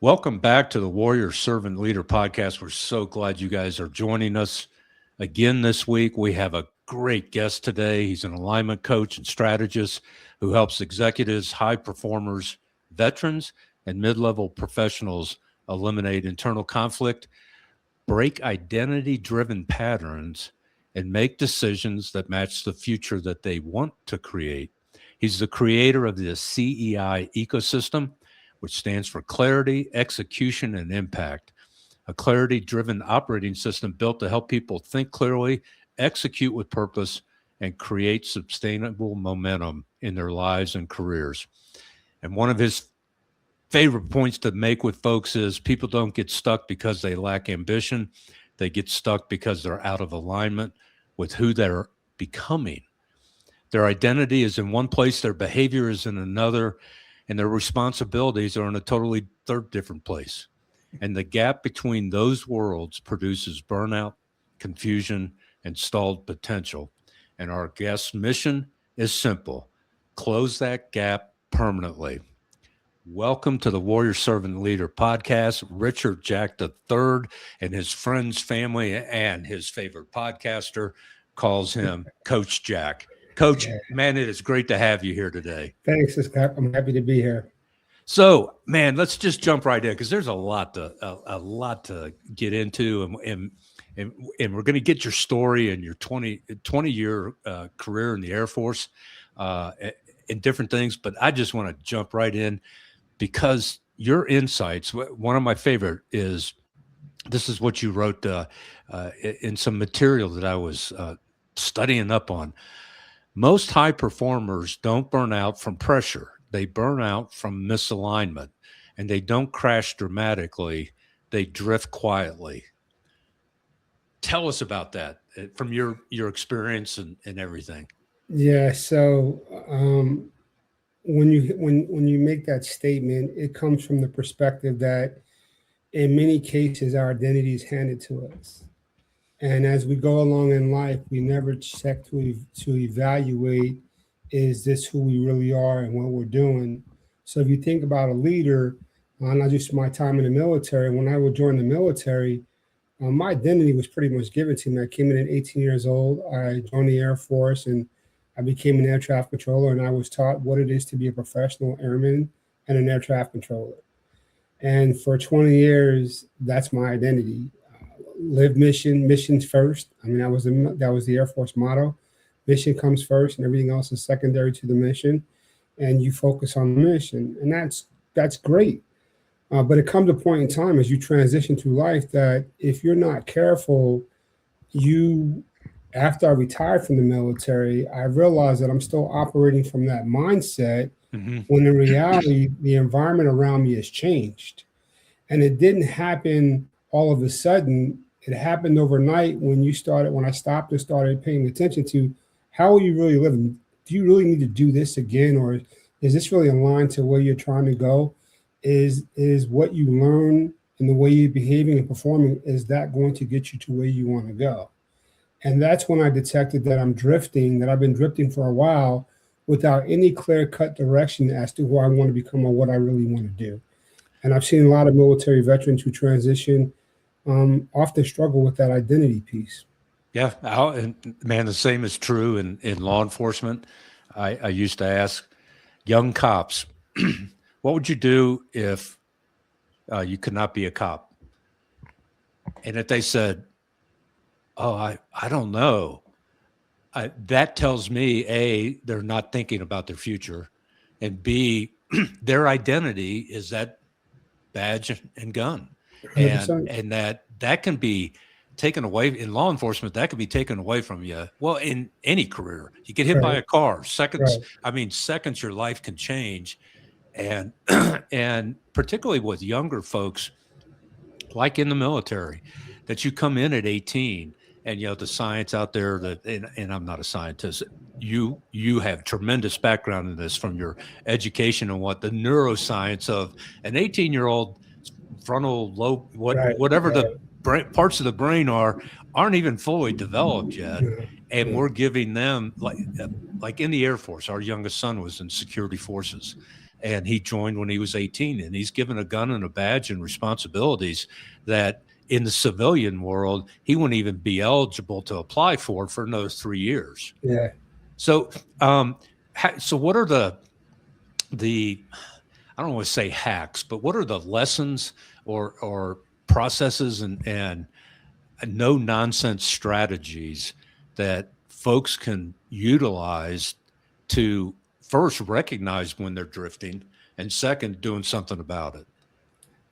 Welcome back to the Warrior Servant Leader podcast. We're so glad you guys are joining us again this week. We have a great guest today. He's an alignment coach and strategist who helps executives, high performers, veterans, and mid level professionals eliminate internal conflict, break identity driven patterns, and make decisions that match the future that they want to create. He's the creator of the CEI ecosystem, which stands for clarity, execution, and impact. A clarity driven operating system built to help people think clearly, execute with purpose, and create sustainable momentum in their lives and careers. And one of his favorite points to make with folks is people don't get stuck because they lack ambition. They get stuck because they're out of alignment with who they're becoming. Their identity is in one place, their behavior is in another, and their responsibilities are in a totally third different place. And the gap between those worlds produces burnout, confusion, and stalled potential. And our guest's mission is simple: close that gap permanently. Welcome to the Warrior Servant Leader podcast. Richard Jack III and his friends, family, and his favorite podcaster calls him Coach Jack. Coach, Yeah. man, it is great to have you here today. Thanks, Scott. I'm happy to be here. So, man, let's just jump right in because there's a lot to get into, and we're going to get your story and your 20 year career in the Air Force and different things. But I just want to jump right in because your insights. One of my favorite is this is what you wrote in some material that I was studying up on. Most high performers don't burn out from pressure. They burn out from misalignment, and they don't crash dramatically. They drift quietly. Tell us about that from your experience and everything. Yeah. So when you make that statement, it comes from the perspective that in many cases our identity is handed to us, and as we go along in life, we never check to evaluate, is this who we really are and what we're doing. So if you think about a leader, not just my time in the military, when I would join the military, my identity was pretty much given to me. I came in at 18 years old. I joined the Air Force and I became an air traffic controller, and I was taught what it is to be a professional airman and an air traffic controller. And for 20 years, that's my identity. Live mission, missions first. I mean, that was the Air Force motto. Mission comes first, and everything else is secondary to the mission. And you focus on the mission, and that's great. But it comes a point in time as you transition through life that if you're not careful, you after I retired from the military, I realized that I'm still operating from that mindset Mm-hmm. when in reality, the environment around me has changed. And it didn't happen all of a sudden. It happened overnight when I stopped and started paying attention to how are you really living? Do you really need to do this again? Or is this really aligned to where you're trying to go? Is what you learn and the way you're behaving and performing, is that going to get you to where you want to go? And that's when I detected that that I've been drifting for a while without any clear cut direction as to who I want to become or what I really want to do. And I've seen a lot of military veterans who transition often struggle with that identity piece. Yeah, and man, the same is true in law enforcement. I used to ask young cops, "What would you do if you could not be a cop?" And if they said, "Oh, I don't know," that tells me A, they're not thinking about their future, and B, their identity is that badge and gun, and 100%. that can be taken away in law enforcement. That can be taken away from you. Well, in any career, you get hit by Right, a car. Seconds, right. I mean, seconds, your life can change, and and particularly with younger folks, like in the military, that you come in at 18, and the science out there that, and I'm not a scientist. You have tremendous background in this from your education and what the neuroscience of an 18-year-old frontal lobe, Right, whatever the right. parts of the brain aren't even fully developed yet, Yeah, and yeah. we're giving them like in the Air Force. Our youngest son was in security forces, and he joined when he was 18, and he's given a gun and a badge and responsibilities that in the civilian world, he wouldn't even be eligible to apply for another 3 years. Yeah. So, so what are the I don't want to say hacks, but what are the lessons or processes and no nonsense strategies that folks can utilize to first recognize when they're drifting, and second, doing something about it?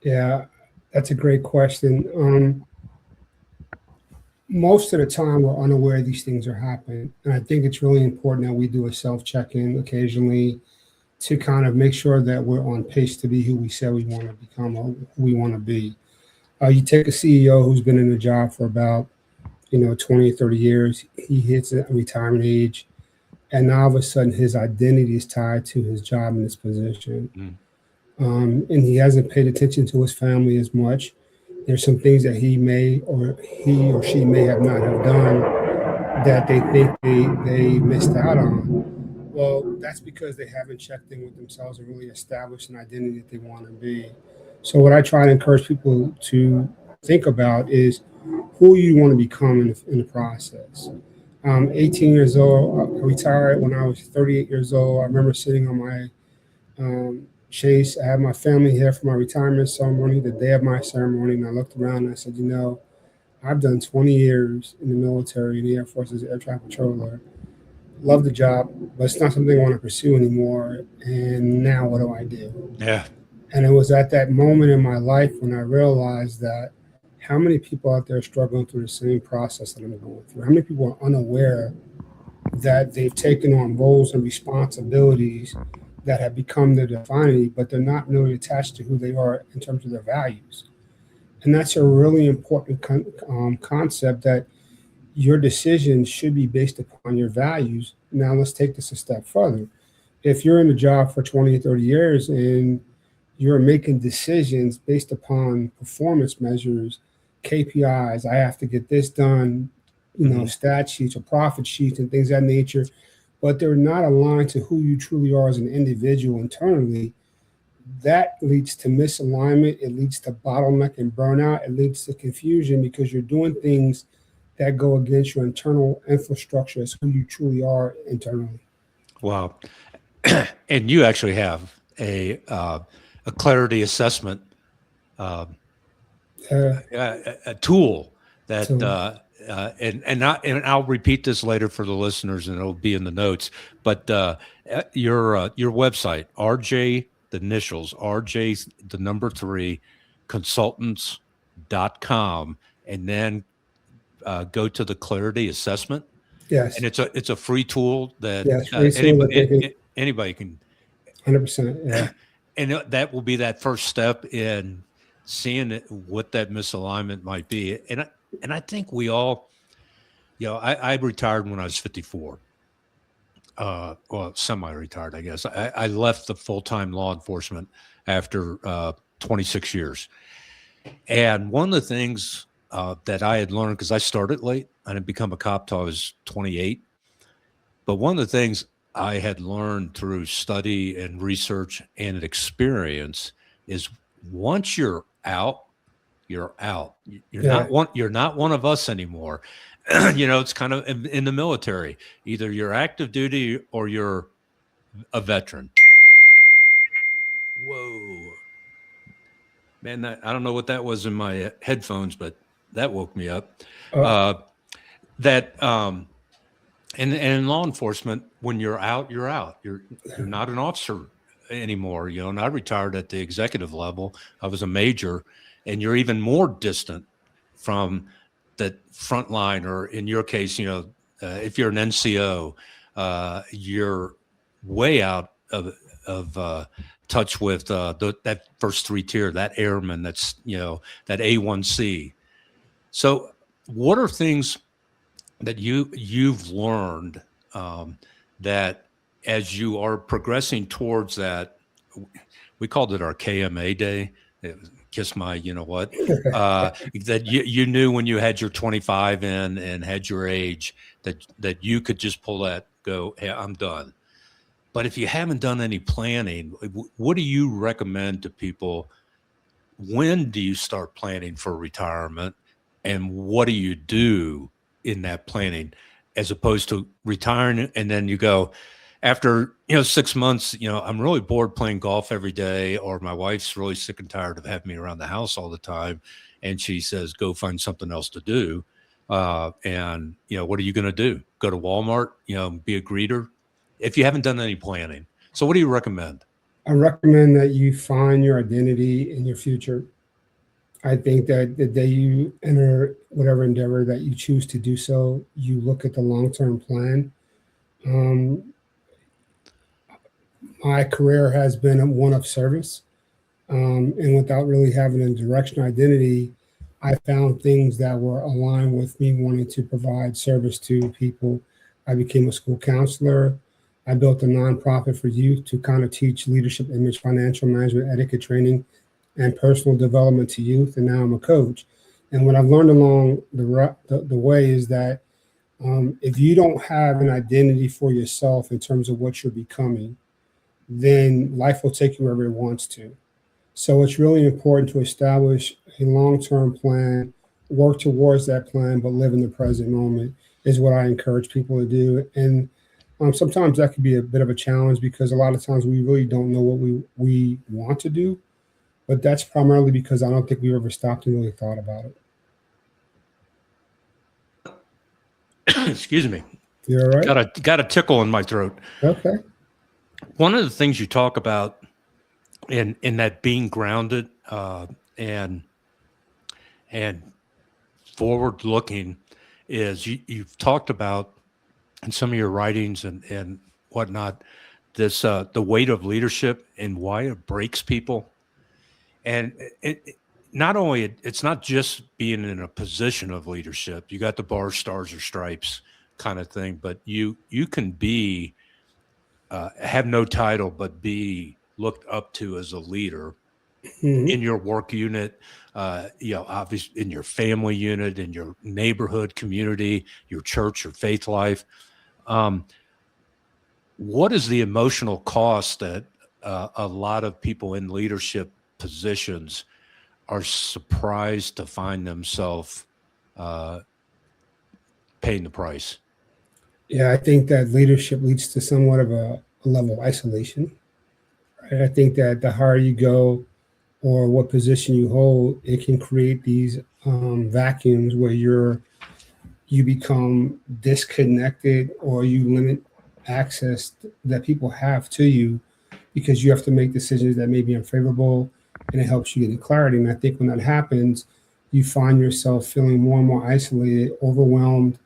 Yeah, that's a great question. Most of the time, we're unaware these things are happening. And I think it's really important that we do a self check in occasionally to kind of make sure that we're on pace to be who we say we want to become or who we want to be. You take a CEO who's been in a job for about 20 or 30 years, he hits a retirement age, and now all of a sudden his identity is tied to his job and his position. And he hasn't paid attention to his family as much. There's some things that he or she may have not have done that they think they missed out on. Well, that's because they haven't checked in with themselves and really established an identity that they want to be. So what I try to encourage people to think about is who you want to become in the process. 18 years old, I retired when I was 38 years old. I remember sitting on my chase. I had my family here for my retirement ceremony, the day of my ceremony, and I looked around and I said, I've done 20 years in the military, in the Air Force as an air traffic controller. Love the job, but it's not something I want to pursue anymore. And now what do I do? Yeah. And it was at that moment in my life when I realized that how many people out there are struggling through the same process that I'm going through? How many people are unaware that they've taken on roles and responsibilities that have become their defining, but they're not really attached to who they are in terms of their values? And that's a really important concept, that your decisions should be based upon your values. Now let's take this a step further. If you're in a job for 20 or 30 years and you're making decisions based upon performance measures, KPIs, I have to get this done, stat sheets or profit sheets and things of that nature, but they're not aligned to who you truly are as an individual internally, that leads to misalignment. It leads to bottleneck and burnout. It leads to confusion because you're doing things that go against your internal infrastructure as who you truly are internally. Wow. And you actually have a clarity assessment, a tool that, and I'll repeat this later for the listeners, and it'll be in the notes. But your website, RJ, the initials, RJ, the number 3, consultants.com, and then go to the clarity assessment. Yes. And it's a free tool that anybody can. 100%. Yeah. And that will be that first step in seeing what that misalignment might be. And I think we all, I retired when I was 54. Well, semi-retired, I guess. I left the full-time law enforcement after 26 years. And one of the things that I had learned, because I started late, I didn't become a cop till I was 28. But one of the things I had learned through study and research and experience is once you're out, you're out. You're not one of us anymore. It's kind of in the military. Either you're active duty or you're a veteran. Whoa. Man, I don't know what that was in my headphones, but that woke me up. And in law enforcement, when you're out, you're out. You're not an officer anymore. And I retired at the executive level. I was a major, and you're even more distant from the front line, or in your case, if you're an NCO, you're way out of touch with that first 3 tier, that airman, that's that A1C. So, what are things that you've learned that as you are progressing towards that? We called it our KMA day. Kiss my, that you knew when you had your 25 and had your age that you could just pull that, go, hey, I'm done. But if you haven't done any planning, what do you recommend to people? When do you start planning for retirement, and what do you do in that planning, as opposed to retiring and then you go after 6 months, I'm really bored playing golf every day, or my wife's really sick and tired of having me around the house all the time, and she says go find something else to do. And what are you going to do? Go to Walmart, be a greeter if you haven't done any planning. So what do you recommend? I recommend that you find your identity in your future. I think that the day you enter whatever endeavor that you choose to do so, you look at the long-term plan. Um, my career has been one of service, and without really having a direction or identity, I found things that were aligned with me wanting to provide service to people. I became a school counselor. I built a nonprofit for youth to kind of teach leadership, image, financial management, etiquette training, and personal development to youth. And now I'm a coach. And what I've learned along the way is that if you don't have an identity for yourself in terms of what you're becoming, then life will take you wherever it wants to. So it's really important to establish a long-term plan, work towards that plan, but live in the present moment is what I encourage people to do. And sometimes that can be a bit of a challenge because a lot of times we really don't know what we want to do. But that's primarily because I don't think we've ever stopped and really thought about it. Excuse me. You're all right? Got a tickle in my throat. Okay. One of the things you talk about in that being grounded and forward looking is you've talked about in some of your writings and whatnot this the weight of leadership and why it breaks people. And not only it's not just being in a position of leadership. You got the bars, stars, or stripes kind of thing, but you can be have no title but be looked up to as a leader in your work unit, obviously in your family unit, in your neighborhood community, your church or faith life. What is the emotional cost that a lot of people in leadership positions are surprised to find themselves paying the price? Yeah, I think that leadership leads to somewhat of a level of isolation. Right? I think that the higher you go or what position you hold, it can create these vacuums where you become disconnected or you limit access that people have to you because you have to make decisions that may be unfavorable, and it helps you get clarity. And I think when that happens, you find yourself feeling more and more isolated, overwhelmed,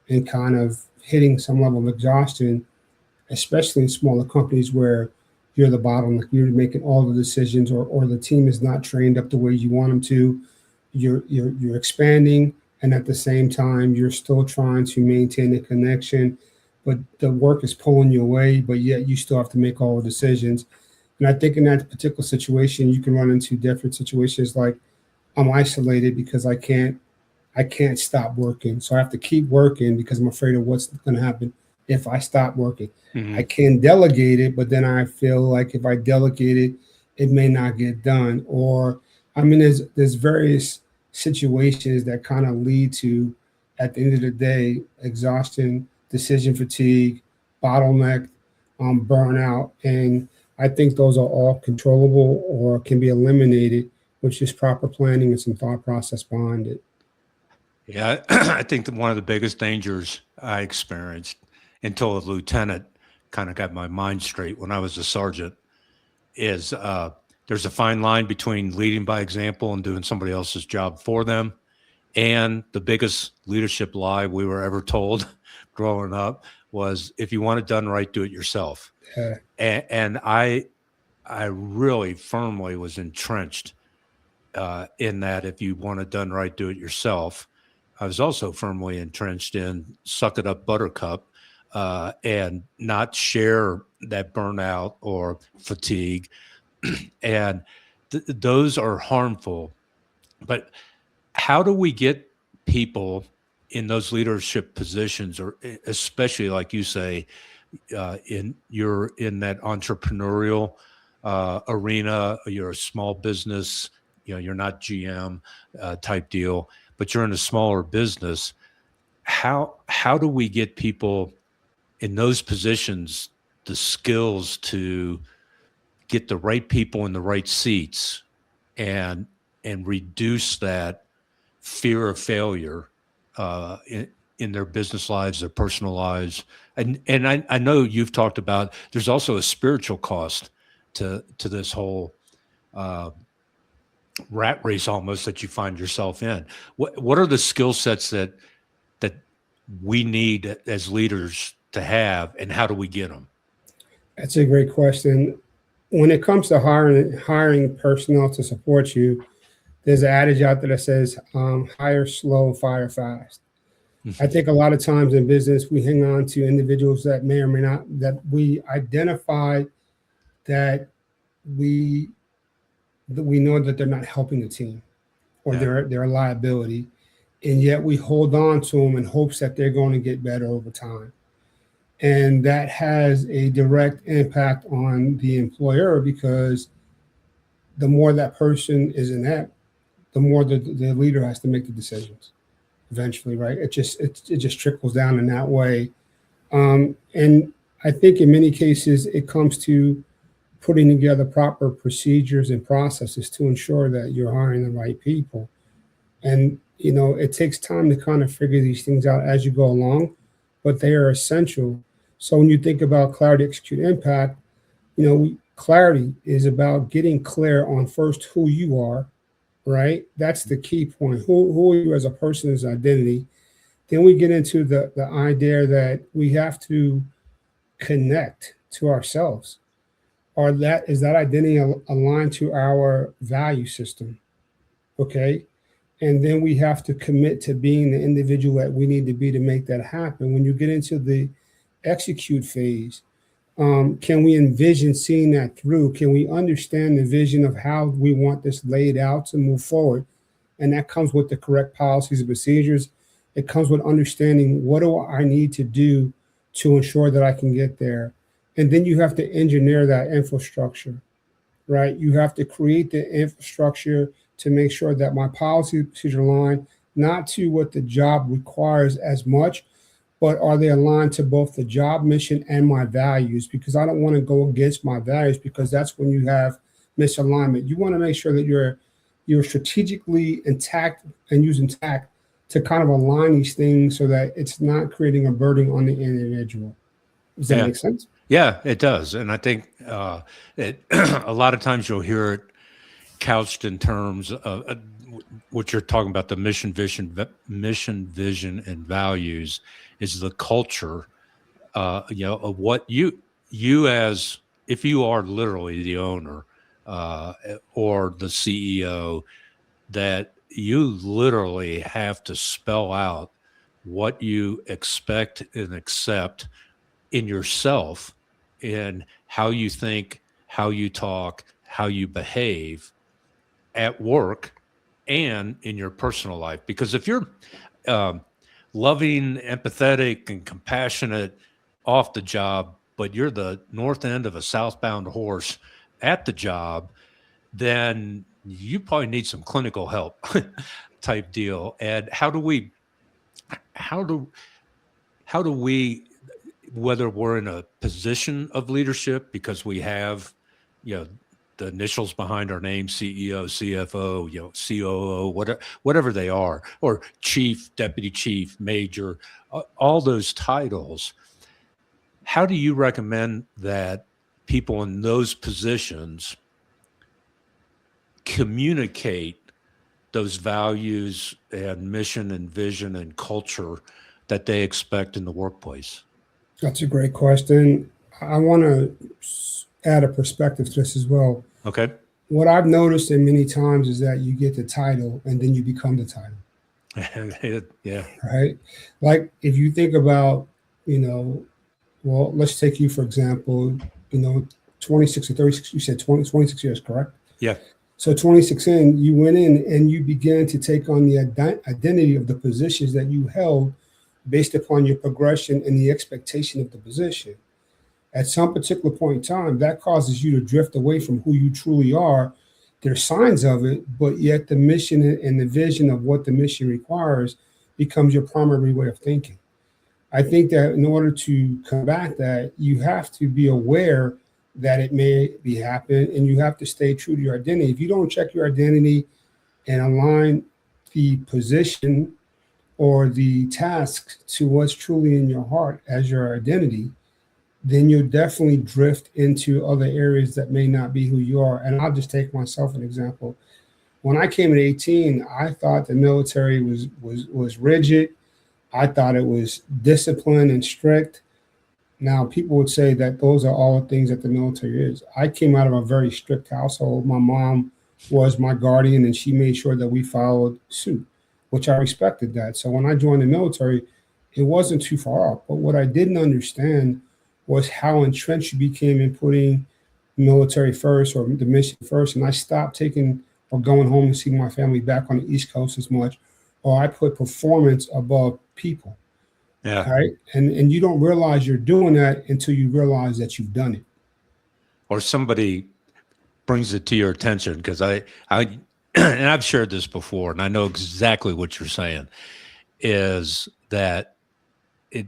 and kind of hitting some level of exhaustion, especially in smaller companies where you're the bottleneck, you're making all the decisions, or the team is not trained up the way you want them to. You're expanding, and at the same time, you're still trying to maintain the connection, but the work is pulling you away, but yet you still have to make all the decisions. And I think in that particular situation, you can run into different situations like I'm isolated because I can't stop working. So I have to keep working because I'm afraid of what's going to happen if I stop working. Mm-hmm. I can delegate it, but then I feel like if I delegate it, it may not get done. Or I mean, there's various situations that kind of lead to, at the end of the day, exhaustion, decision fatigue, bottleneck, burnout. And I think those are all controllable or can be eliminated with just proper planning and some thought process behind it. Yeah, I think that one of the biggest dangers I experienced until a lieutenant kind of got my mind straight when I was a sergeant is there's a fine line between leading by example and doing somebody else's job for them. And the biggest leadership lie we were ever told growing up was if you want it done right, do it yourself. Yeah. And I really firmly was entrenched in that if you want it done right, do it yourself. I was also firmly entrenched in suck it up, buttercup, and not share that burnout or fatigue. And those are harmful. But how do we get people in those leadership positions, or especially like you say, you're in that entrepreneurial arena. You're a small business. You're not GM type deal, but you're in a smaller business. How do we get people in those positions the skills to get the right people in the right seats and reduce that fear of failure in their business lives, their personal lives? And I know you've talked about there's also a spiritual cost to this whole rat race almost that you find yourself in. What are the skill sets that we need as leaders to have, and how do we get them? That's a great question. When it comes to hiring personnel to support you, there's an adage out there that says, hire slow, fire fast. I think a lot of times in business, we hang on to individuals that may or may not, that we identify that we know that they're not helping the team, or they're a liability, and yet we hold on to them in hopes that they're going to get better over time. And that has a direct impact on the employer, because the more that person is inept, the more the leader has to make the decisions eventually, right? It just trickles down in that way. And I think in many cases, it comes to putting together proper procedures and processes to ensure that you're hiring the right people. And, it takes time to kind of figure these things out as you go along, but they are essential. So when you think about clarity, execute, impact, clarity is about getting clear on first who you are, right? That's the key point. Who are you as a person, as identity? Then we get into the idea that we have to connect to ourselves. Or is that identity aligned to our value system? Okay. And then we have to commit to being the individual that we need to be to make that happen. When you get into the execute phase, can we envision seeing that through? Can we understand the vision of how we want this laid out to move forward? And that comes with the correct policies and procedures. It comes with understanding, what do I need to do to ensure that I can get there? And then you have to engineer that infrastructure, right? You have to create the infrastructure to make sure that my policy procedure align not to what the job requires as much, but are they aligned to both the job mission and my values? Because I don't want to go against my values, because that's when you have misalignment. You want to make sure that you're strategically intact and using tact to kind of align these things so that it's not creating a burden on the individual. Does that make sense? Yeah, it does. And I think a lot of times you'll hear it couched in terms of what you're talking about, the mission, vision, and values is the culture, of what you as, if you are literally the owner or the CEO, that you literally have to spell out what you expect and accept in yourself, in how you think, how you talk, how you behave at work and in your personal life. Because if you're loving, empathetic, and compassionate off the job, but you're the north end of a southbound horse at the job, then you probably need some clinical help type deal. And how do we, whether we're in a position of leadership because we have, the initials behind our name, CEO, CFO, COO, whatever they are, or chief, deputy chief, major, all those titles. How do you recommend that people in those positions communicate those values and mission and vision and culture that they expect in the workplace? That's a great question. I want to add a perspective to this as well. Okay. What I've noticed in many times is that you get the title and then you become the title. Yeah. Right. Like if you think about, well, let's take you, for example, 26 or 36, you said 26 years, correct? Yeah. So 26 in, you went in and you began to take on the identity of the positions that you held based upon your progression and the expectation of the position. At some particular point in time, that causes you to drift away from who you truly are. There's signs of it, but yet the mission and the vision of what the mission requires becomes your primary way of thinking. I think that in order to combat that, you have to be aware that it may be happening, and you have to stay true to your identity. If you don't check your identity and align the position or the task to what's truly in your heart as your identity, then you'll definitely drift into other areas that may not be who you are. And I'll just take myself an example. When I came at 18, I thought the military was rigid. I thought it was disciplined and strict. Now, people would say that those are all the things that the military is. I came out of a very strict household. My mom was my guardian, and she made sure that we followed suit, which I respected that. So when I joined the military, it wasn't too far off. But what I didn't understand was how entrenched you became in putting military first or the mission first. And I stopped taking or going home to see my family back on the East Coast as much, or I put performance above people. Yeah. Right. And you don't realize you're doing that until you realize that you've done it. Or somebody brings it to your attention, because I and I've shared this before, and I know exactly what you're saying, is that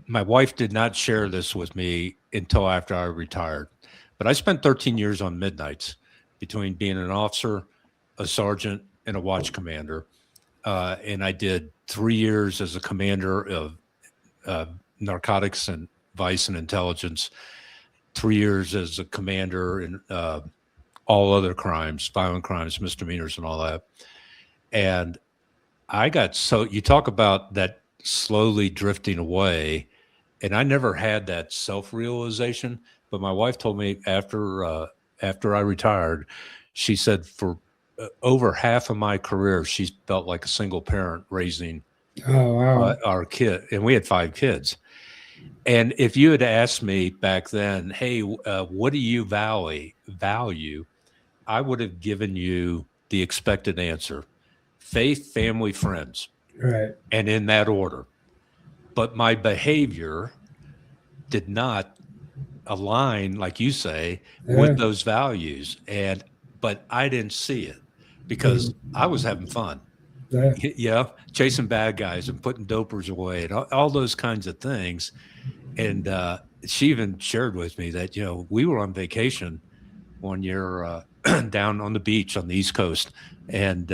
my wife did not share this with me until after I retired. But I spent 13 years on midnights between being an officer, a sergeant, and a watch commander. And I did 3 years as a commander of narcotics and vice and intelligence, 3 years as a commander in all other crimes, violent crimes, misdemeanors, and all that. And I got you talk about that slowly drifting away, and I never had that self-realization. But my wife told me after I retired, she said for over half of my career, she felt like a single parent raising our kid, and we had 5 kids. And if you had asked me back then, hey, what do you value, I would have given you the expected answer: faith, family, friends, right, and in that order. But my behavior did not align, like you say, with those values. But I didn't see it because I was having fun. Yeah, chasing bad guys and putting dopers away and all those kinds of things. And she even shared with me that, we were on vacation one year down on the beach on the East Coast. And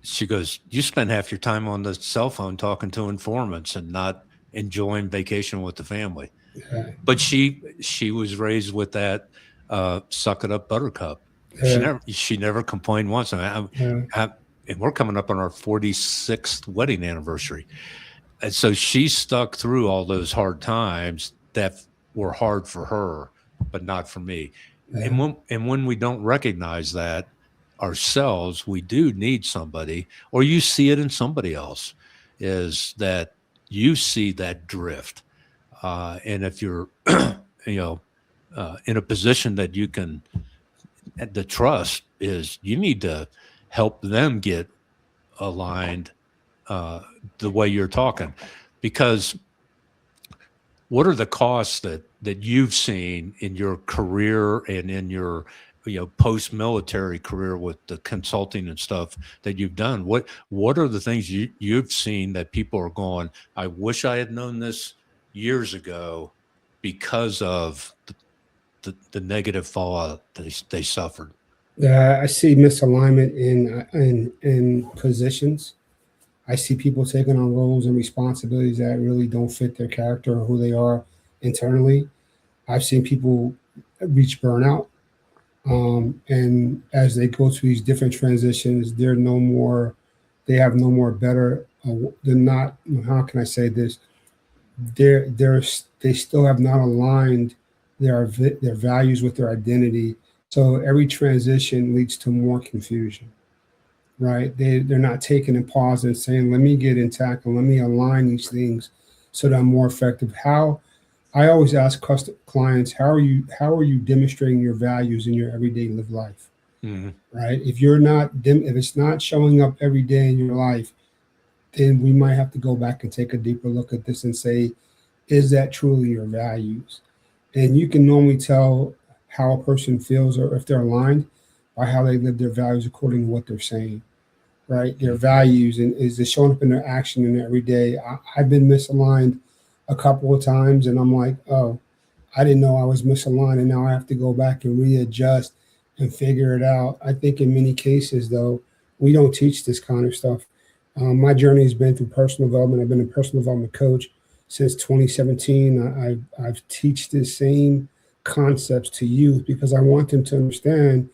she goes, you spend half your time on the cell phone talking to informants and not enjoying vacation with the family. Yeah. But she was raised with that suck it up buttercup. She never complained once. And we're coming up on our 46th wedding anniversary. And so she stuck through all those hard times that were hard for her, but not for me. Yeah. And when we don't recognize that ourselves, we do need somebody, or you see it in somebody else, is that you see that drift. And if you're, in a position that you can, the trust is you need to help them get aligned the way you're talking, because what are the costs that you've seen in your career and in your post-military career with the consulting and stuff that you've done? What are the things you've seen that people are going, I wish I had known this years ago, because of the negative fallout they suffered? I see misalignment in positions. I see people taking on roles and responsibilities that really don't fit their character or who they are internally. I've seen people reach burnout. And as they go through these different transitions, they have no more better, they're not, how can I say this? They still have not aligned their values with their identity. So every transition leads to more confusion. Right? They're not taking a pause and saying, let me get intact and let me align these things so that I'm more effective. How I always ask clients, how are you demonstrating your values in your everyday live life? Mm-hmm. Right? If it's not showing up every day in your life, then we might have to go back and take a deeper look at this and say, is that truly your values? And you can normally tell how a person feels or if they're aligned by how they live their values according to what they're saying, right? Their values and is it showing up in their action in every day. I've been misaligned a couple of times, and I'm like, oh, I didn't know I was misaligned, and now I have to go back and readjust and figure it out. I think in many cases, though, we don't teach this kind of stuff. My journey has been through personal development. I've been a personal development coach since 2017. I've teach the same concepts to youth because I want them to understand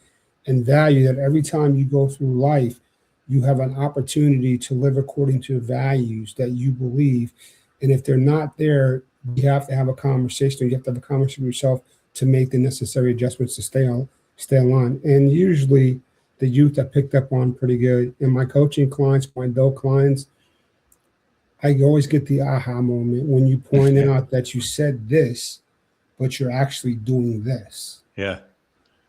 and value that every time you go through life, you have an opportunity to live according to values that you believe. And if they're not there, you have to have a conversation. You have to have a conversation with yourself to make the necessary adjustments to stay aligned. And usually the youth I picked up on pretty good. In my coaching clients, my adult clients, I always get the aha moment when you point out that you said this, but you're actually doing this. Yeah.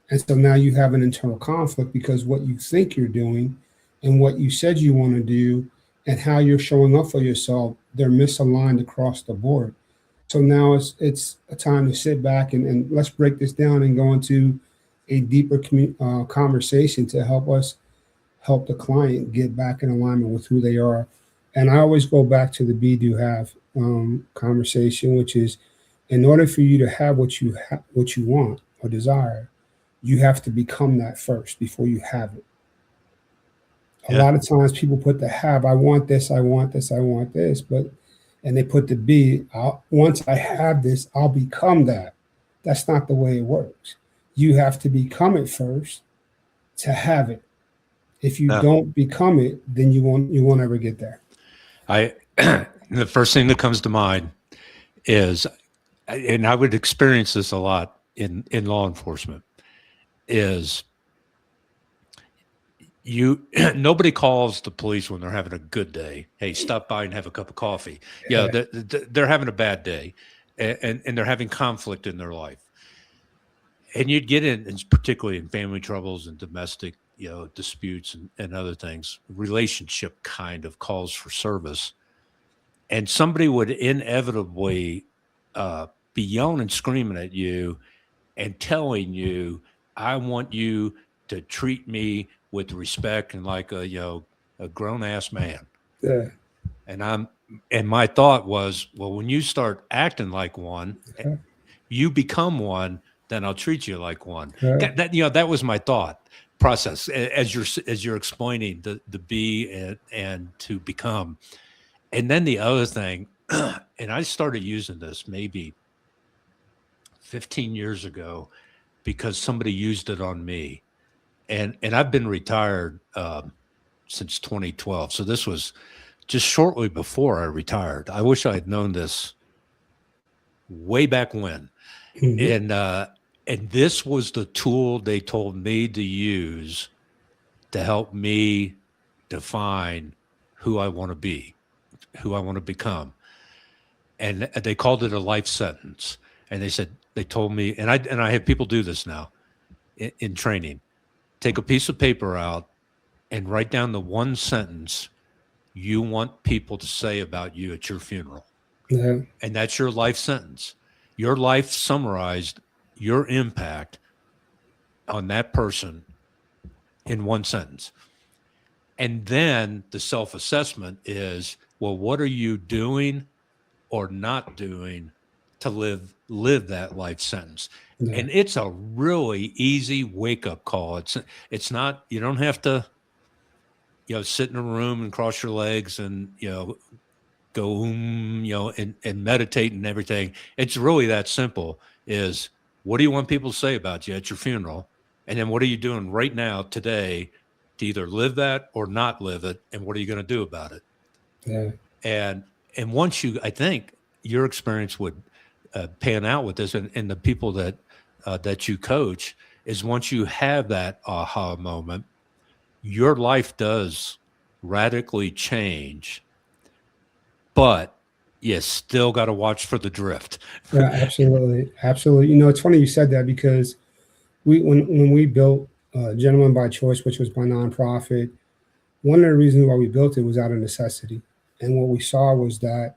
And so now you have an internal conflict because what you think you're doing and what you said you want to do and how you're showing up for yourself, they're misaligned across the board. So now it's a time to sit back and let's break this down and go into a deeper conversation to help the client get back in alignment with who they are. And I always go back to the be, do, have conversation, which is in order for you to have what you want or desire, you have to become that first before you have it. A lot of times people put the have, I want this, I want this, I want this, and they put the be, once I have this, I'll become that. That's not the way it works. You have to become it first to have it. If you don't become it, then you won't ever get there. The first thing that comes to mind is, and I would experience this a lot in law enforcement, is nobody calls the police when they're having a good day. Hey, stop by and have a cup of coffee. Yeah, they're having a bad day, and they're having conflict in their life. And you'd get in, and particularly in family troubles and domestic, disputes and other things, relationship kind of calls for service. And somebody would inevitably be yelling and screaming at you and telling you, I want you to treat me with respect and like a grown ass man. Yeah. And my thought was, well, when you start acting like one, you become one, then I'll treat you like one. That was my thought process as you're explaining the be and to become. And then the other thing, and I started using this maybe 15 years ago because somebody used it on me. And I've been retired since 2012. So this was just shortly before I retired. I wish I had known this way back when. Mm-hmm. And this was the tool they told me to use to help me define who I want to be, who I want to become. And they called it a life sentence. And they told me, and I have people do this now in training. Take a piece of paper out and write down the one sentence you want people to say about you at your funeral. Yeah. And that's your life sentence. Your life summarized your impact on that person in one sentence. And then the self-assessment is, well, what are you doing or not doing to live that life sentence? Yeah. And it's a really easy wake-up call. It's not, you don't have to, sit in a room and cross your legs and, go, and meditate and everything. It's really that simple. Is what do you want people to say about you at your funeral? And then what are you doing right now today to either live that or not live it? And what are you going to do about it? Yeah. And once I think your experience would pan out with this and the people that you coach is once you have that aha moment, your life does radically change, but you still got to watch for the drift. Yeah, absolutely. Absolutely. It's funny you said that because when we built Gentlemen by Choice, which was my nonprofit, one of the reasons why we built it was out of necessity. And what we saw was that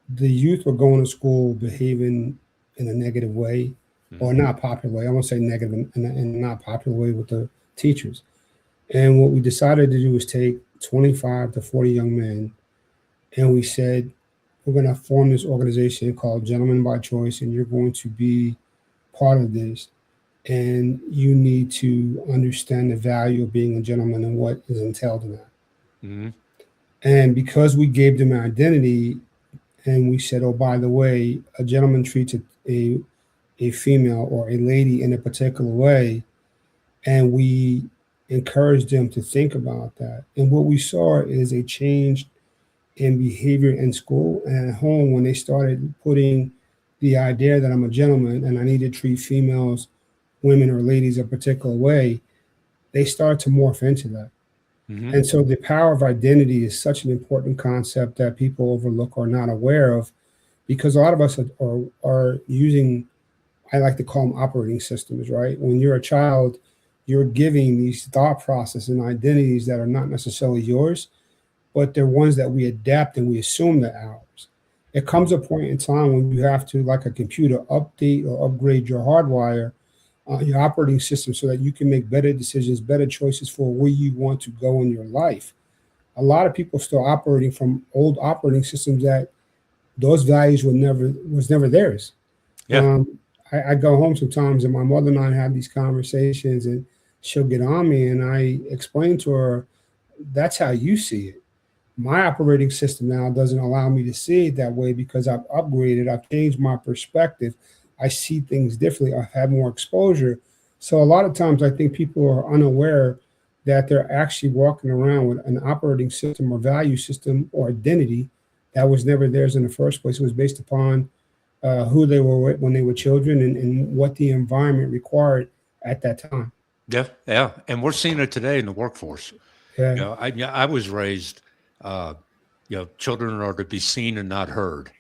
the youth were going to school behaving in a negative way, or not popular way. I won't say negative, in a not popular way with the teachers. And what we decided to do was take 25 to 40 young men, and we said, we're going to form this organization called Gentlemen by Choice, and you're going to be part of this. And you need to understand the value of being a gentleman and what is entailed in that. Mm-hmm. And because we gave them an identity, and we said, oh, by the way, a gentleman treats a female or a lady in a particular way, and we encouraged them to think about that. And what we saw is a change in behavior in school and at home when they started putting the idea that I'm a gentleman and I need to treat females, women, or ladies a particular way. They start to morph into that. Mm-hmm. And so the power of identity is such an important concept that people overlook or not aware of, because a lot of us are using, I like to call them operating systems, right? When you're a child, you're giving these thought processes and identities that are not necessarily yours, but they're ones that we adapt and we assume they're ours. It comes a point in time when you have to, like a computer, update or upgrade your hardware, your operating system, so that you can make better decisions, better choices for where you want to go in your life. A lot of people still operating from old operating systems that those values was never theirs. Yeah. I go home sometimes and my mother and I have these conversations, and she'll get on me and I explain to her, that's how you see it. My operating system now doesn't allow me to see it that way because I've upgraded, I've changed my perspective. I see things differently. I've had more exposure. So a lot of times I think people are unaware that they're actually walking around with an operating system or value system or identity that was never theirs in the first place. It was based upon who they were with when they were children, and what the environment required at that time. Yeah. Yeah. And we're seeing it today in the workforce. Yeah. You know, I was raised, children are to be seen and not heard.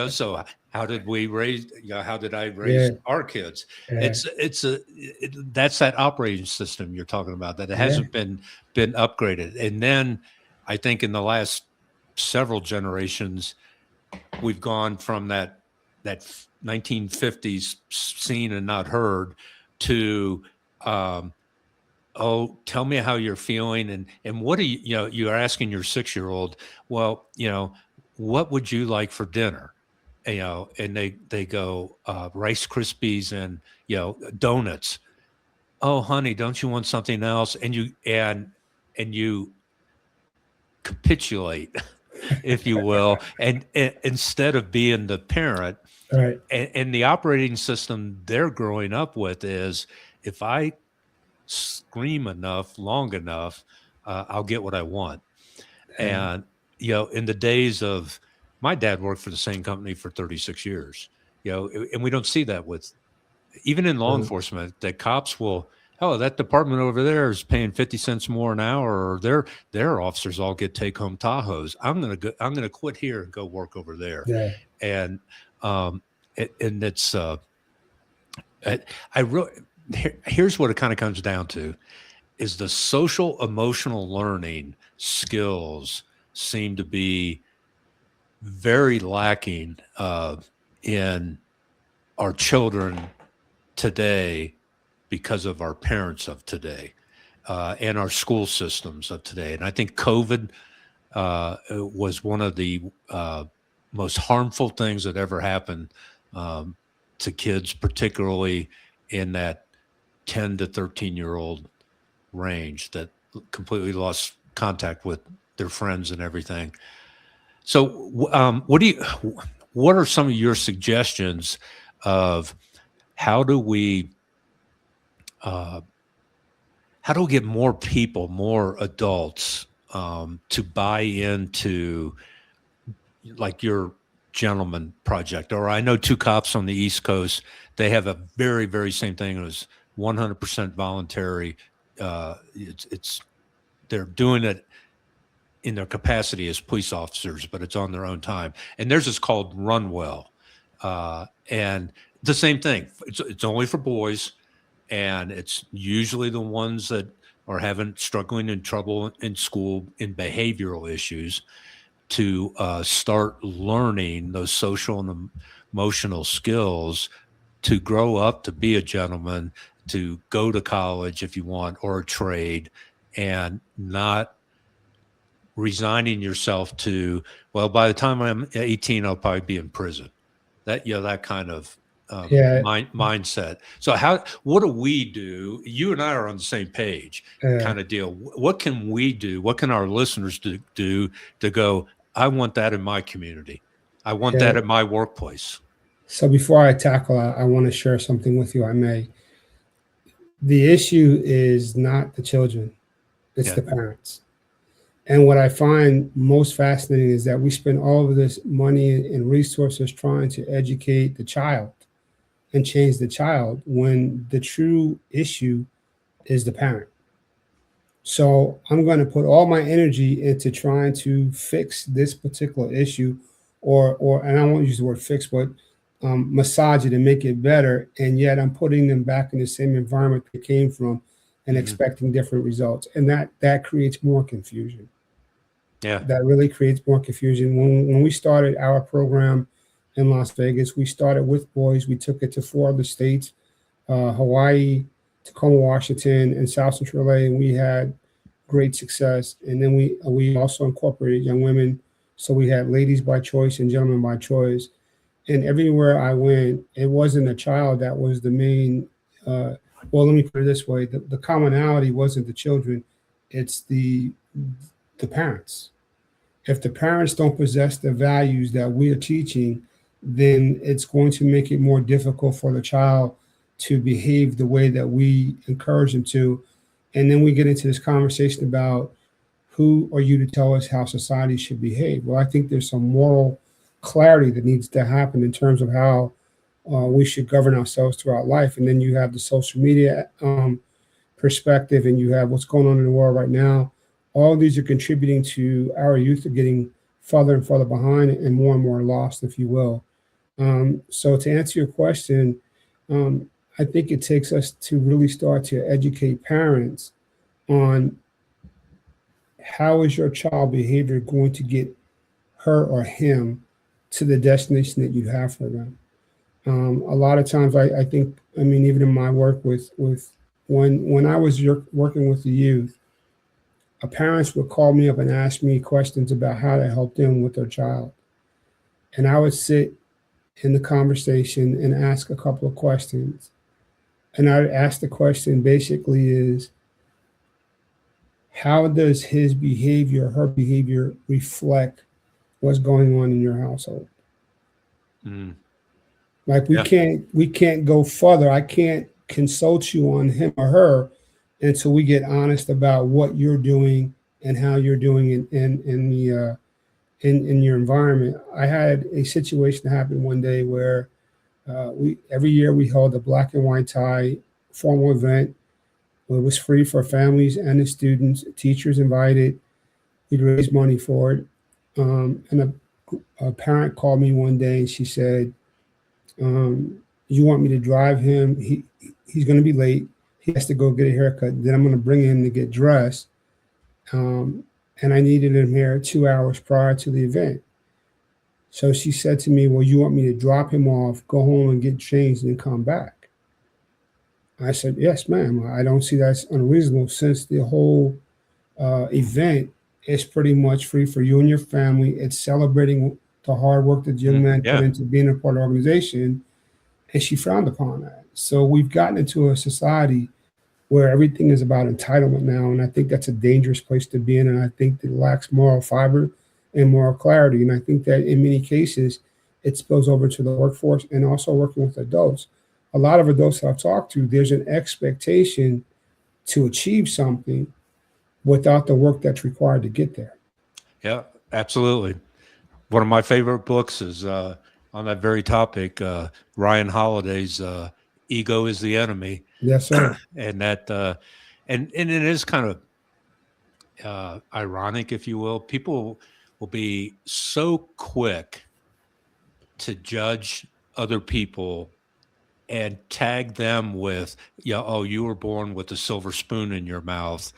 So how did we raise? How did I raise Yeah. our kids? Yeah. That's that operating system you're talking about, that it Yeah. hasn't been upgraded. And then I think in the last several generations, we've gone from that 1950s seen and not heard to oh, tell me how you're feeling, and what do you're asking your 6-year-old, well, what would you like for dinner? And they go Rice Krispies and donuts. Oh, honey, don't you want something else? And you capitulate, if you will, and instead of being the parent, Right. and the operating system they're growing up with is, if I scream enough, long enough, I'll get what I want. Yeah. And in the days of, my dad worked for the same company for 36 years, and we don't see that with, even in law enforcement, that cops will, oh, that department over there is paying 50 cents more an hour, or their officers all get take home Tahoes. I'm gonna quit here and go work over there. Yeah. And it's I really, here's what it kind of comes down to, is the social emotional learning skills seem to be very lacking in our children today, because of our parents of today and our school systems of today. And I think COVID was one of the most harmful things that ever happened to kids, particularly in that 10 to 13-year-old range, that completely lost contact with their friends and everything. So what are some of your suggestions of how do we get more people, more adults to buy into, like, your gentleman project? Or I know Two Cops on the East Coast, they have a very, very same thing. It was 100% voluntary. They're doing it in their capacity as police officers, but it's on their own time. And theirs is called Run Well. And the same thing. It's only for boys, and it's usually the ones that are struggling in trouble in school, in behavioral issues. to start learning those social and emotional skills to grow up to be a gentleman, to go to college if you want, or a trade, and not resigning yourself to, well, by the time I'm 18, I'll probably be in prison. That kind of Yeah, mindset. So what do we do? You and I are on the same page kind of deal. What can we do? What can our listeners do to go, I want that in my community. I want yeah. that at my workplace. So before I tackle, I want to share something with you. I may. The issue is not the children; it's Yeah. the parents. And what I find most fascinating is that we spend all of this money and resources trying to educate the child and change the child when the true issue is the parent. So I'm going to put all my energy into trying to fix this particular issue, or and I won't use the word fix, but massage it and make it better. And yet I'm putting them back in the same environment they came from, and expecting different results, and that creates more confusion. Yeah. That really creates more confusion. When we started our program in Las Vegas, we started with boys. We took it to 4 other states, Hawaii, Tacoma, Washington, and South Central LA, and we had great success. And then we also incorporated young women, so we had ladies by choice and gentlemen by choice. And everywhere I went, it wasn't a child that was the main. Well, let me put it this way: the commonality wasn't the children; it's the parents. If the parents don't possess the values that we are teaching, then it's going to make it more difficult for the child to behave the way that we encourage them to. And then we get into this conversation about who are you to tell us how society should behave? Well, I think there's some moral clarity that needs to happen in terms of how we should govern ourselves throughout life. And then you have the social media perspective, and you have what's going on in the world right now. All of these are contributing to our youth are getting further and further behind and more lost, if you will. So to answer your question, I think it takes us to really start to educate parents on how is your child behavior going to get her or him to the destination that you have for them. A lot of times, I think, I mean, even in my work with when I was working with the youth, parents would call me up and ask me questions about how to help them with their child, and I would sit in the conversation and ask a couple of questions. And I'd ask the question basically is, how does his behavior, her behavior reflect what's going on in your household? Mm. Like Yeah. we can't go further. I can't consult you on him or her until we get honest about what you're doing and how you're doing in the in your environment. I had a situation happen one day where we every year we held a black and white tie formal event. It was free for families and the students. Teachers invited. We'd raise money for it. And a parent called me one day and she said, "You want me to drive him? He's going to be late. He has to go get a haircut. Then I'm going to bring him to get dressed. And I needed him here 2 hours prior to the event." So she said to me, "Well, you want me to drop him off, go home and get changed, and come back?" I said, "Yes, ma'am. I don't see that's unreasonable since the whole event is pretty much free for you and your family. It's celebrating the hard work that young man put Yeah. into being a part of the organization." And she frowned upon that. So we've gotten into a society where everything is about entitlement now. And I think that's a dangerous place to be in. And I think it lacks moral fiber and moral clarity. And I think that in many cases, it spills over to the workforce and also working with adults. A lot of adults that I've talked to, there's an expectation to achieve something without the work that's required to get there. Yeah, absolutely. One of my favorite books is on that very topic, Ryan Holiday's "Ego is the Enemy," Yes, sir. and that and it is kind of ironic, if you will. People will be so quick to judge other people and tag them with, yeah, oh, you were born with a silver spoon in your mouth,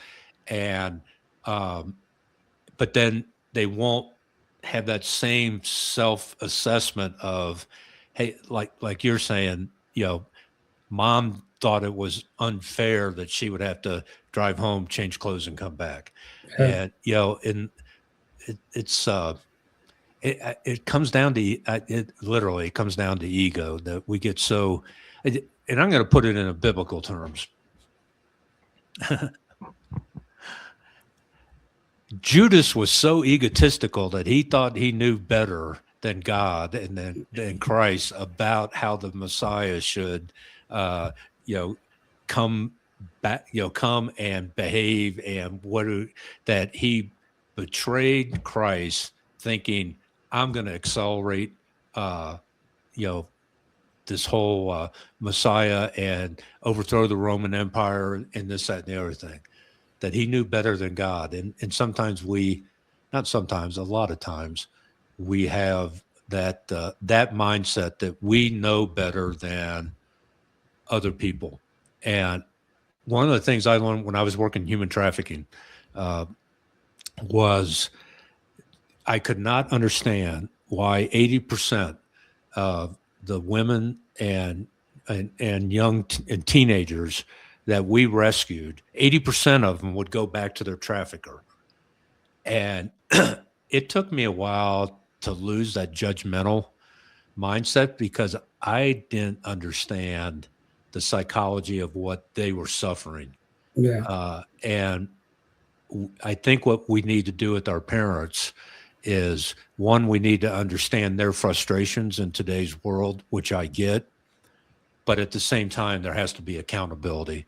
and but then they won't have that same self-assessment of, hey, like you're saying, mom thought it was unfair that she would have to drive home, change clothes, and come back. Yeah. And and it comes down to it literally comes down to ego that we get so. And I'm going to put it in a biblical terms. Judas was so egotistical that he thought he knew better than God and than Christ about how the Messiah should, you know, come back, come and behave, and that he betrayed Christ, thinking I'm going to accelerate, you know, this whole Messiah and overthrow the Roman Empire and this, that, and the other thing. That he knew better than God. And sometimes not sometimes, a lot of times, we have that mindset that we know better than other people. And one of the things I learned when I was working human trafficking was I could not understand why 80% of the women and young and teenagers that we rescued, 80% of them would go back to their trafficker. And it took me a while to lose that judgmental mindset because I didn't understand the psychology of what they were suffering. Yeah. And I think what we need to do with our parents is, one, we need to understand their frustrations in today's world, which I get. But at the same time, there has to be accountability.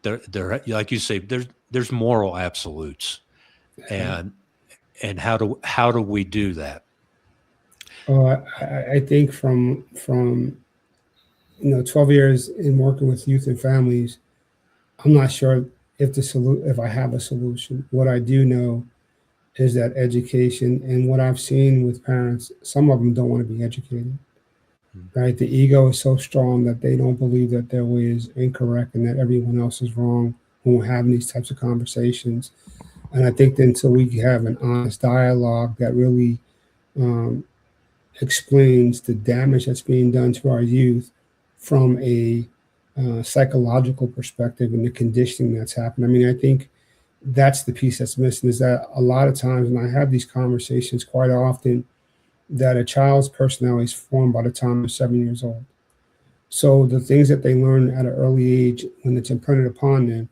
There, like you say, there's moral absolutes, and how do we do that? Oh, I think from 12 years in working with youth and families, I'm not sure if I have a solution. What I do know is that education, and what I've seen with parents, some of them don't want to be educated. Right? The ego is so strong that they don't believe that their way is incorrect and that everyone else is wrong when we're having these types of conversations. And I think that until we have an honest dialogue that really explains the damage that's being done to our youth from a psychological perspective and the conditioning that's happened. I mean, I think that's the piece that's missing, is that a lot of times, and I have these conversations quite often, that a child's personality is formed by the time they're 7 years old. So the things that they learn at an early age, when it's imprinted upon them,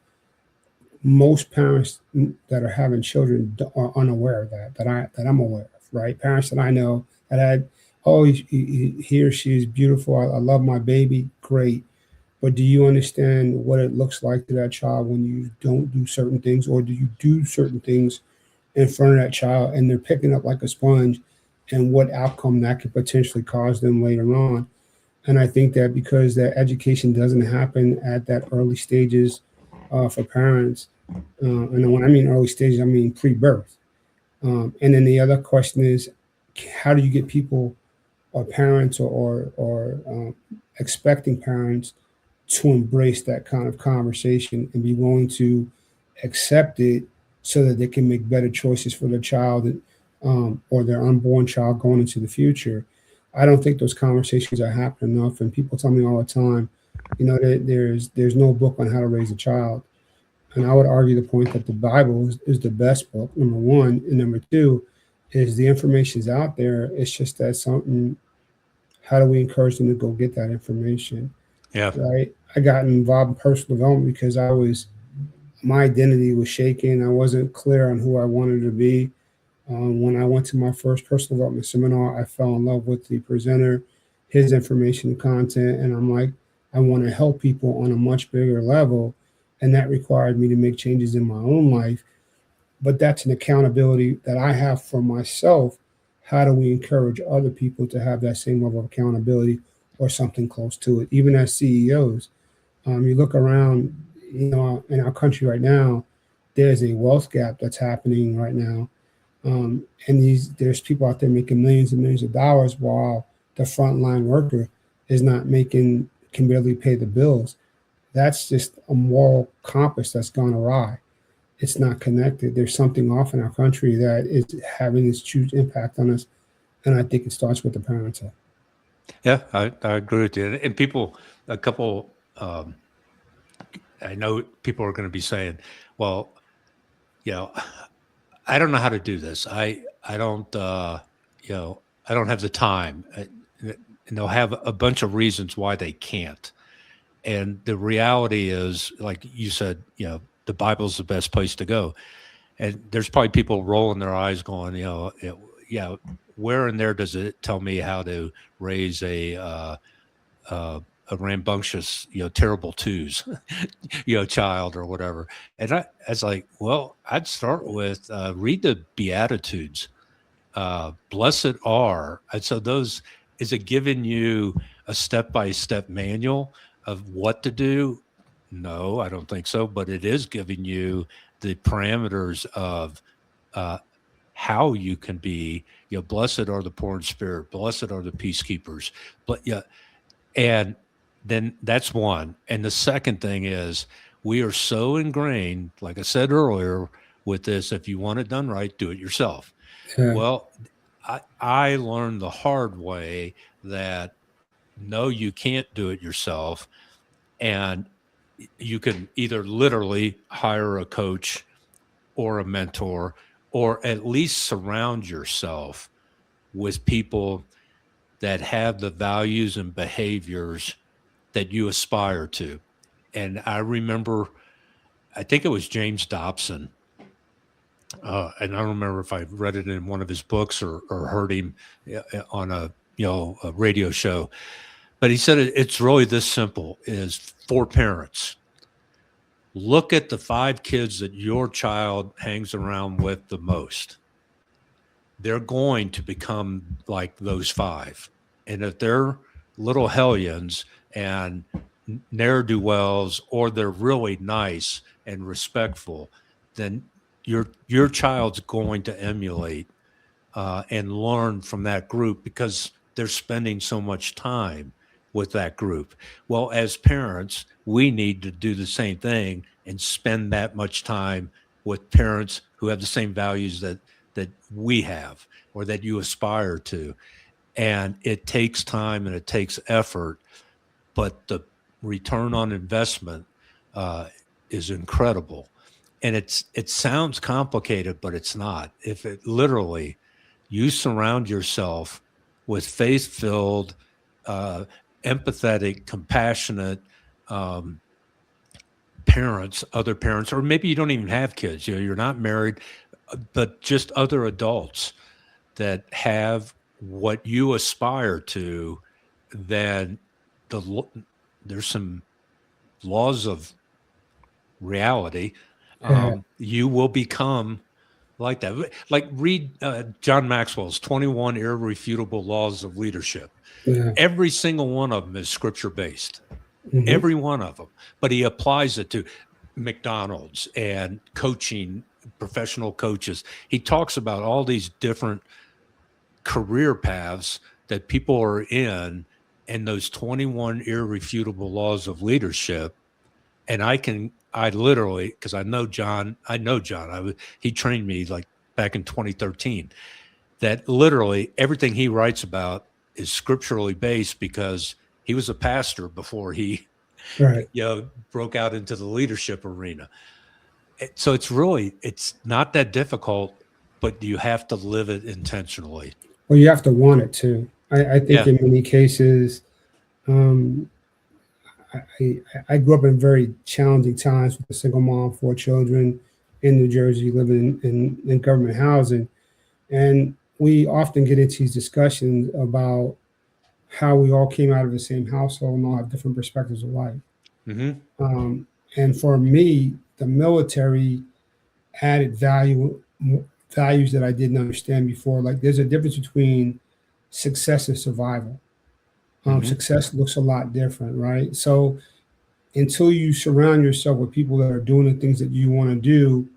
most parents that are having children are unaware of that I'm aware of, right? Parents that I know that had, oh, he or she is beautiful. I love my baby. Great. But do you understand what it looks like to that child when you don't do certain things, or do you do certain things in front of that child and they're picking up like a sponge, and what outcome that could potentially cause them later on? And I think that because that education doesn't happen at that early stages for parents, and when I mean early stages, I mean pre-birth. And then the other question is, how do you get people or parents or expecting parents to embrace that kind of conversation and be willing to accept it so that they can make better choices for their child or their unborn child going into the future? I don't think those conversations are happening enough. And people tell me all the time, there's no book on how to raise a child. And I would argue the point that the Bible is the best book, number one. And number two is the information's out there. It's just that how do we encourage them to go get that information? Yeah. Right. I got involved in personal development because my identity was shaken. I wasn't clear on who I wanted to be. When I went to my first personal development seminar, I fell in love with the presenter, his information and content. And I'm like, I want to help people on a much bigger level. And that required me to make changes in my own life. But that's an accountability that I have for myself. How do we encourage other people to have that same level of accountability or something close to it? Even as CEOs, you look around, in our country right now, there's a wealth gap that's happening right now. And there's people out there making millions and millions of dollars while the frontline worker can barely pay the bills. That's just a moral compass that's gone awry. it's not connected. There's something off in our country that is having this huge impact on us. And I think it starts with the parenting. Yeah, I agree with you. And people, a couple, I know people are going to be saying, well, you know, I don't know how to do this. I don't, I don't have the time. And they'll have a bunch of reasons why they can't. And the reality is, like you said, the Bible's the best place to go. And there's probably people rolling their eyes going, yeah, where in there does it tell me how to raise a rambunctious, terrible twos, child or whatever? And I was like, well, I'd start with read the Beatitudes. Blessed are. And so those, is it giving you a step-by-step manual of what to do? No, I don't think so. But it is giving you the parameters of how you can be, blessed are the poor in spirit, blessed are the peacekeepers. But yeah, and then that's one. And the second thing is we are so ingrained, like I said earlier, with this, if you want it done right, do it yourself. Yeah. Well, I learned the hard way that no, you can't do it yourself. And you can either literally hire a coach or a mentor, or at least surround yourself with people that have the values and behaviors that you aspire to. And I remember, I think it was James Dobson. And I don't remember if I read it in one of his books or heard him on a radio show, but he said it's really this simple: is for parents, look at the 5 kids that your child hangs around with the most. They're going to become like those 5, and if they're little hellions and ne'er-do-wells, or they're really nice and respectful, then your child's going to emulate and learn from that group because they're spending so much time with that group. Well, as parents, we need to do the same thing and spend that much time with parents who have the same values that we have or that you aspire to. And it takes time and it takes effort, but the return on investment is incredible. And it sounds complicated, but it's not. If it literally, you surround yourself with faith-filled, empathetic, compassionate parents, other parents, or maybe you don't even have kids, you're not married, but just other adults that have what you aspire to, then there's some laws of reality. You will become like that. Like read John Maxwell's 21 Irrefutable Laws of Leadership. Yeah. Every single one of them is scripture-based. Mm-hmm. Every one of them. But he applies it to McDonald's and coaching, professional coaches. He talks about all these different career paths that people are in, and those 21 irrefutable laws of leadership. And I literally, because I know John, he trained me like back in 2013, that literally everything he writes about is scripturally based because he was a pastor before he broke out into the leadership arena. So it's not that difficult, but you have to live it intentionally. Well, you have to want it too. I think in many cases, I grew up in very challenging times with a single mom, 4 children in New Jersey, living in government housing. And we often get into these discussions about how we all came out of the same household and all have different perspectives of life. Mm-hmm. And for me, the military added values that I didn't understand before. Like there's a difference between success and survival. Success looks a lot different, right? So until you surround yourself with people that are doing the things that you want to do,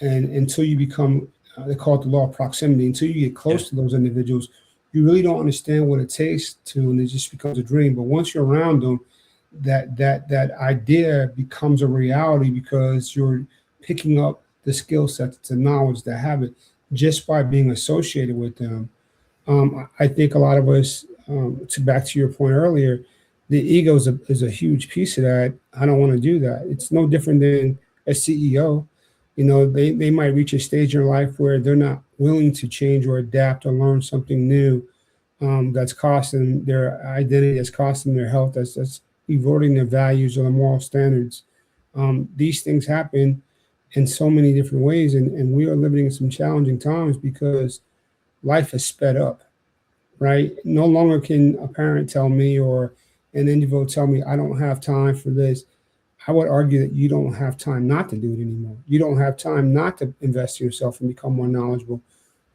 and until you become, they call it the law of proximity, until you get close to those individuals, you really don't understand what it takes to, and it just becomes a dream. But once you're around them, that idea becomes a reality because you're picking up the skill sets, the knowledge, the habit, just by being associated with them. I think a lot of us, back to your point earlier, the ego is a huge piece of that. I don't want to do that. It's no different than a CEO. They might reach a stage in their life where they're not willing to change or adapt or learn something new, that's costing their identity, that's costing their health, that's eroding their values or their moral standards. These things happen in so many different ways, and we are living in some challenging times because life has sped up, right? No longer can a parent tell me or an individual tell me I don't have time for this. I would argue that you don't have time not to do it anymore. You don't have time not to invest in yourself and become more knowledgeable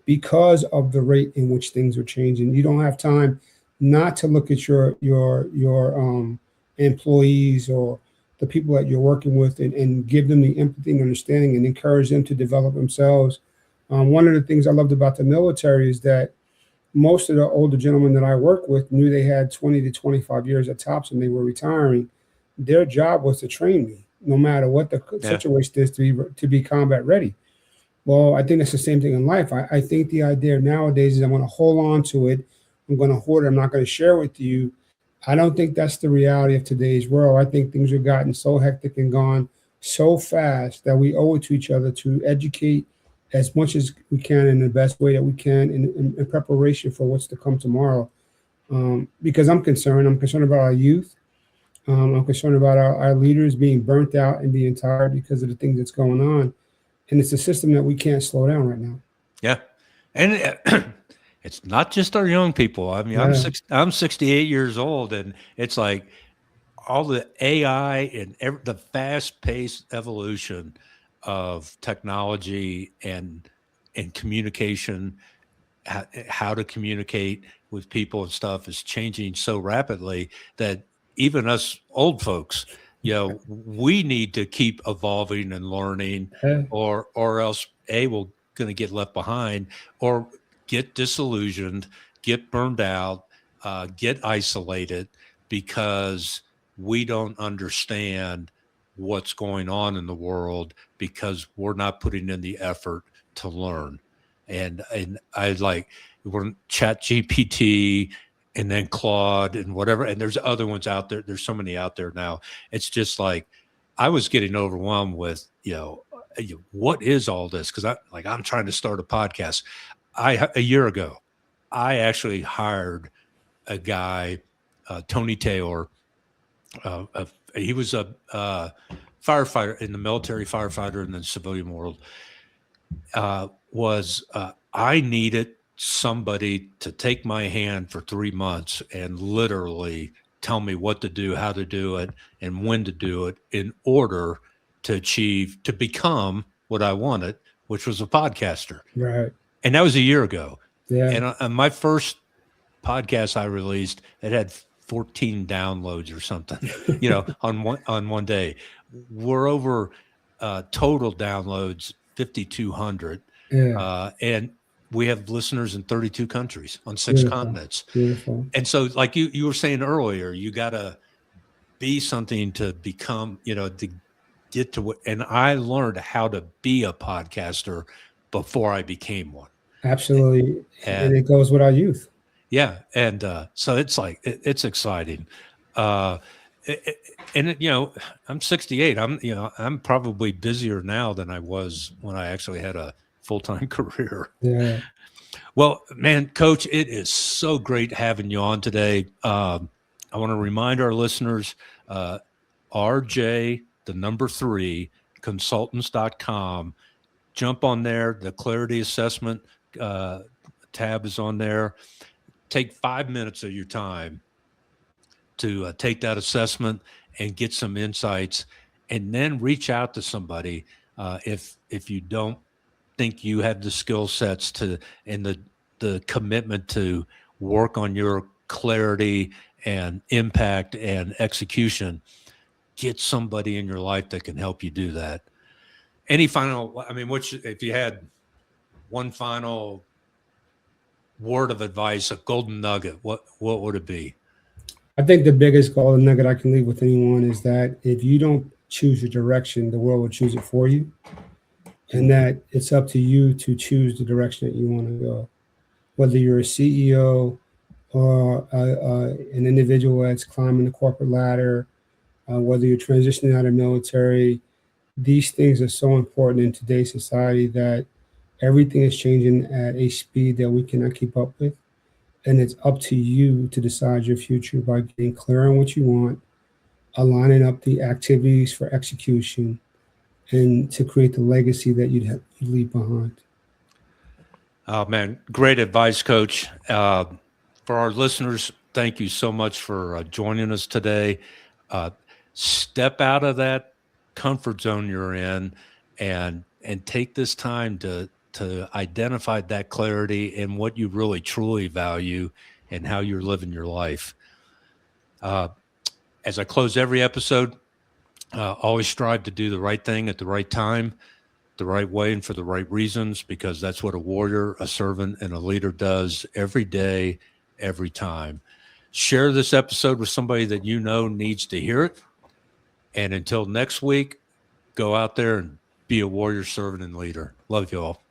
because of the rate in which things are changing. You don't have time not to look at your employees or the people that you're working with and give them the empathy and understanding and encourage them to develop themselves. One of the things I loved about the military is that most of the older gentlemen that I work with knew they had 20 to 25 years at tops when they were retiring. Their job was to train me, no matter what the situation is, to be combat ready. Well, I think that's the same thing in life. I think the idea nowadays is I'm going to hold on to it. I'm going to hoard it. I'm not going to share with you. I don't think that's the reality of today's world. I think things have gotten so hectic and gone so fast that we owe it to each other to educate as much as we can in the best way that we can in preparation for what's to come tomorrow. Because I'm concerned about our youth. I'm concerned about our leaders being burnt out and being tired because of the things that's going on. And it's a system that we can't slow down right now. Yeah. And it's not just our young people. I mean, I'm 68 years old, and it's like all the AI and the fast-paced evolution of technology and communication, how to communicate with people and stuff is changing so rapidly that even us old folks, we need to keep evolving and learning, or else we're going to get left behind or get disillusioned, get burned out, get isolated because we don't understand what's going on in the world because we're not putting in the effort to learn. And I we're Chat GPT and then Claude and whatever. And there's other ones out there. There's so many out there now. It's just like, I was getting overwhelmed with, what is all this? Cause I'm trying to start a podcast. A year ago, I actually hired a guy, Tony Taylor. He was a firefighter in the military, firefighter in the civilian world. I needed somebody to take my hand for 3 months and literally tell me what to do, how to do it, and when to do it in order to become what I wanted, which was a podcaster. Right. And that was a year ago. Yeah. And on my first podcast I released, it had 14 downloads or something, on one day. We're over total downloads 5,200. Yeah. And we have listeners in 32 countries on 6 continents. Beautiful. And so, like you were saying earlier, you got to be something to become, to get to what. And I learned how to be a podcaster before I became one. Absolutely. And it goes with our youth. Yeah. And so it's like, it's exciting. I'm 68. I'm probably busier now than I was when I actually had a full-time career. Yeah. Well, man, Coach, it is so great having you on today. I want to remind our listeners, RJ, the number 3, consultants.com. Jump on there. The clarity assessment tab is on there. Take 5 minutes of your time to take that assessment and get some insights, and then reach out to somebody if you don't think you have the skill sets and the commitment to work on your clarity and impact and execution. Get somebody in your life that can help you do that. Any final, if you had one final word of advice, a golden nugget, what would it be? I think the biggest golden nugget I can leave with anyone is that if you don't choose your direction, the world will choose it for you. and that it's up to you to choose the direction that you want to go. Whether you're a CEO or an individual that's climbing the corporate ladder, whether you're transitioning out of military, these things are so important in today's society that everything is changing at a speed that we cannot keep up with. And it's up to you to decide your future by getting clear on what you want, aligning up the activities for execution, and to create the legacy that you'd leave behind. Oh, man, great advice, Coach. For our listeners, thank you so much for joining us today. Step out of that comfort zone you're in and take this time to identify that clarity and what you really truly value and how you're living your life. As I close every episode, always strive to do the right thing at the right time, the right way, and for the right reasons, because that's what a warrior, a servant, and a leader does every day, every time. Share this episode with somebody that you know needs to hear it. And until next week, go out there and be a warrior, servant, and leader. Love you all.